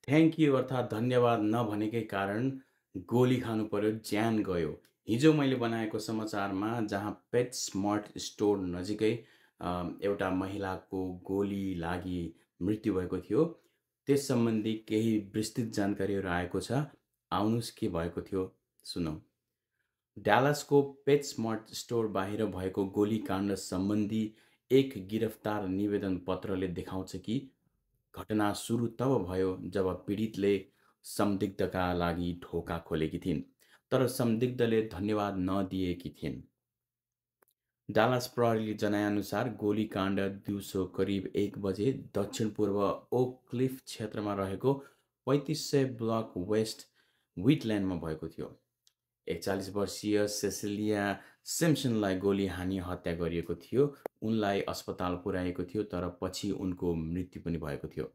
Thank you अर्थात् धन्यवाद नभनेकै कारण गोली खानु पर्यो, ज्यान गयो। हिजो मैले बनाएको समाचारमा जहाँ पेट स्मार्ट स्टोर नजिकै एउटा महिलाको गोली लागि मृत्यु भएको थियो, त्यस सम्बन्धी केही विस्तृत जानकारीहरू आएको छ। आउनुहोस् के भएको थियो सुनौँ। डालासको पेट स्मार्ट स्टोर बाहिर भएको गोलीकाण्ड सम्बन्धी एक गिरफ्तार निवेदन पत्रले देखाउँछ कि घटना सुरु तब भयो जब पीडितले संदिग्धका लागि ढोका खोलेकी थिइन्, तर संदिग्धले धन्यवाद नदिएकी थिइन्। डालास प्रहरीले जनाएअनुसार गोलीकाण्ड दिउँसो करिब 1 बजे दक्षिण-पूर्व ओक क्लिफ क्षेत्रमा रहेको 3500 ब्लक वेस्ट विटल्यान्डमा भएको थियो। 41 वर्षीय सेसिलिया सिम्पसनलाई गोली हानी हत्या गरिएको थियो। उनलाई अस्पताल पुर्याएको थियो, तर पछि उनको मृत्यु पनि भएको थियो।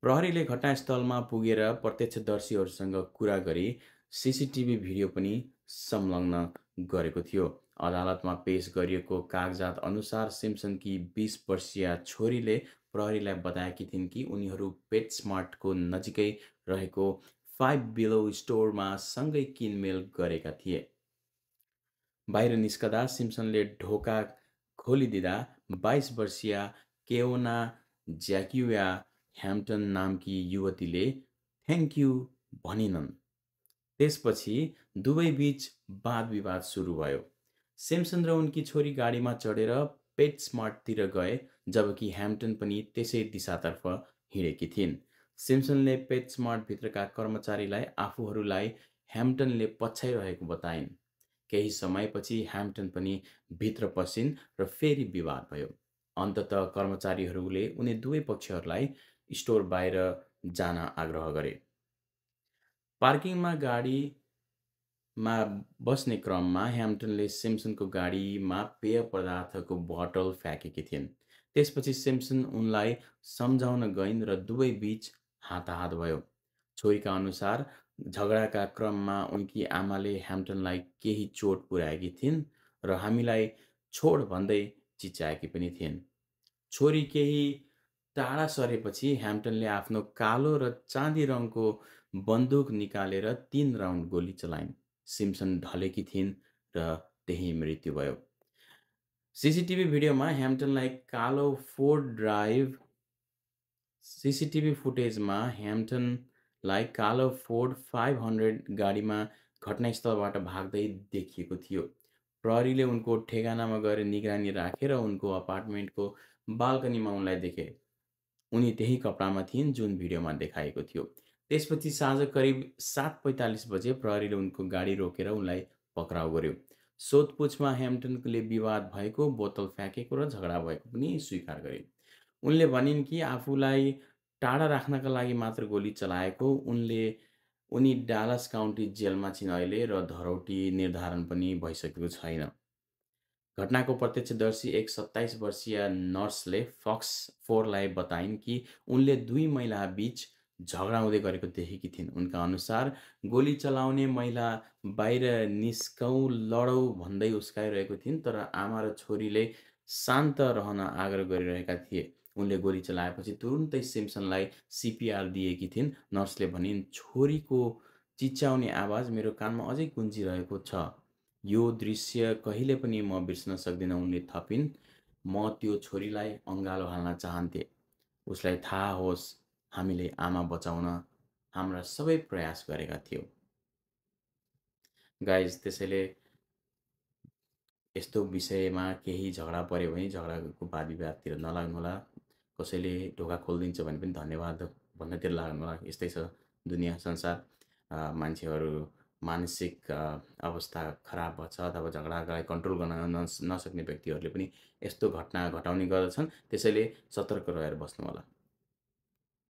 प्रहरीले घटनास्थलमा पुगेर प्रत्यक्षदर्शीहरूसँग कुरा गरी सीसीटीभी भिडियो पनि संलग्न गरेको थियो। अदालतमा पेश गरिएको कागजात अनुसार सिम्पसनकी 20 वर्षीय छोरीले प्रहरीलाई बताएकी थिइन् कि उनीहरू पेटस्मार्टको नजिकै रहेको फाइभ बिलो स्टोरमा सँगै किनमेल गरेका थिए। बाहिर निस्कदा सिम्पसनले ढोका खोलिदिँदा 22 वर्षीय केओना ज्याक्युया ह्याम्पटन नामकी युवतीले थ्याङ्क यू भनिनन्। त्यसपछि दुवैबीच वादविवाद सुरु भयो। सिम्पसन र उनकी छोरी गाडीमा चढेर पेटस्मार्टतिर गए, जबकि ह्याम्पटन पनि त्यसै दिशातर्फ हिँडेकी थिइन्। सिम्पसनले पेटस्मार्टभित्रका कर्मचारीलाई आफूहरूलाई ह्याम्पटनले पछ्याइरहेको बताइन्। केही समयपछि ह्याम्पटन पनि भित्र पसिन् र फेरि विवाद भयो। अन्ततः कर्मचारीहरूले उनी दुवै पक्षहरूलाई स्टोर बाहिर जान आग्रह गरे। पार्किङमा गाडीमा बस्ने क्रममा ह्याम्पटनले सिम्पसनको गाडीमा पेय पदार्थको बोतल फ्याँकेकी थिइन्। त्यसपछि सिम्पसन उनलाई सम्झाउन गइन् र दुवै बीच हाताहात भयो। छोरीका अनुसार झगडाका क्रममा उनकी आमाले ह्याम्पटनलाई केही चोट पुर्याएकी थिइन् र हामीलाई छोड भन्दै चिच्याएकी पनि थिइन्। छोरी केही टाढा सरेपछि ह्याम्पटनले आफ्नो कालो र चाँदी रङको बन्दुक निकालेर 3 राउन्ड गोली चलाइन्। सिम्पसन ढलेकी थिइन् र त्यहीँ मृत्यु भयो। सीसीटीभी भिडियोमा ह्याम्पटनलाई कालो फोर्ड ड्राइभ सीसीटीभी फुटेजमा ह्याम्पटनलाई कालो फोर्ड 500 गाडीमा घटनास्थलबाट भाग्दै देखिएको थियो। प्रहरीले उनको ठेगानामा गएर निगरानी राखे र उनको अपार्टमेन्टको बाल्कनीमा उनलाई देखे। उनी त्यही कपडामा थिइन् जुन भिडियोमा देखाएको थियो। त्यसपछि साँझ करिब 7:45 बजे प्रहरीले उनको गाडी रोकेर उनलाई पक्राउ गर्यो। सोधपुछमा ह्याम्पटनले विवाद भएको, बोतल फ्याँकेको र झगडा भएको पनि स्वीकार गरे। उनले भनिन् कि आफूलाई टाढा राख्नका लागि मात्र गोली चलाएको। उनी डालस काउन्टी जेलमा छिन् अहिले र धरौटी निर्धारण पनि भइसकेको छैन। घटनाको प्रत्यक्षदर्शी एक 27 वर्षीय नर्सले फक्स 4 लाई बताइन् कि उनले दुई महिलाबीच झगडा हुँदै गरेको देखेकी थिइन्। उनका अनुसार गोली चलाउने महिला बाहिर निस्कौँ, लडौँ भन्दै उस्काइरहेको थिइन्, तर आमा र छोरीले शान्त रहन आग्रह गरिरहेका थिए। उनले गोली चलाएपछि तुरुन्तै सिम्पसनलाई सीपीआर दिएकी थिइन्। नर्सले भनिन्, छोरीको चिच्याउने आवाज मेरो कानमा अझै गुन्जिरहेको छ। यो दृश्य कहिले पनि म बिर्सन सक्दिनँ, उनले थपिन्। म त्यो छोरीलाई अँगालो हाल्न चाहन्थे। उसलाई थाहा होस् हामीले आमा बचाउन हाम्रा सबै प्रयास गरेका थियौँ। गाइज, त्यसैले यस्तो विषयमा केही झगडा पर्यो भने झगडाको वाद विवादतिर नलाग्नुहोला। कसैले ढोका खोलिदिन्छ भने पनि धन्यवाद भन्नेतिर लाग्नुहोला। यस्तै छ दुनियाँ संसार। मान्छेहरू मानसिक अवस्था खराब भएछ अथवा झगडालाई कन्ट्रोल गर्न नसक्ने व्यक्तिहरूले पनि यस्तो घटना घटाउने गर्दछन्। त्यसैले सतर्क रहेर बस्नु होला।